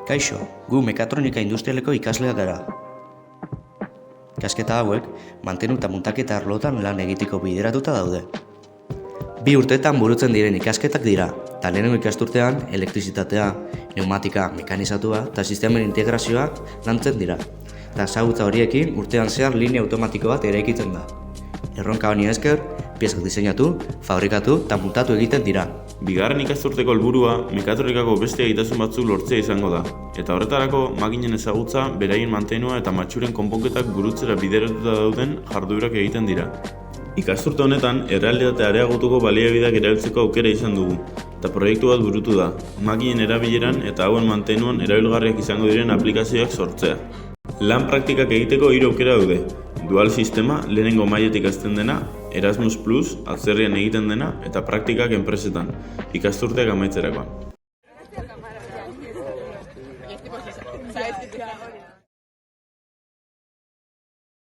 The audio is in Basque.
Kaixo, gu mekatronika industrialeko ikasleak gara. Ikasketa hauek, mantenu eta muntaketa arlotan lan egiteko bideratuta daude. 2 urteetan burutzen diren ikasketak dira, eta lehenengo ikasturtean elektrizitatea, pneumatika, mekanizatua eta sistemen integrazioa lantzen dira. Eta ezagutza horiekin urtean zehar linea automatiko bat eraikitzen da. Erronka honi esker, piezak diseinatu, fabrikatu eta muntatu egiten dira. Bigarren ikasturteko helburua mekatronikako beste egitasun batzuk lortzea izango da, eta horretarako makinen ezagutza, beraien mantenua eta matxuren konponketak burutzera bideratuta dauden jarduerak egiten dira. Ikasturte honetan, errealitatea areagotuko baliabideak erabiltzeko aukera izan dugu, eta proiektu bat burutu da, makinen erabileran eta hauen mantenuan erabilgarriak izango diren aplikazioak sortzea. Lan praktikak egiteko 3 aukera daude. Dual sistema, lehenengo mailetik hasten dena, Erasmus Plus, atzerrian egiten dena, eta praktikak enpresetan, ikasturteak amaitzerakoan.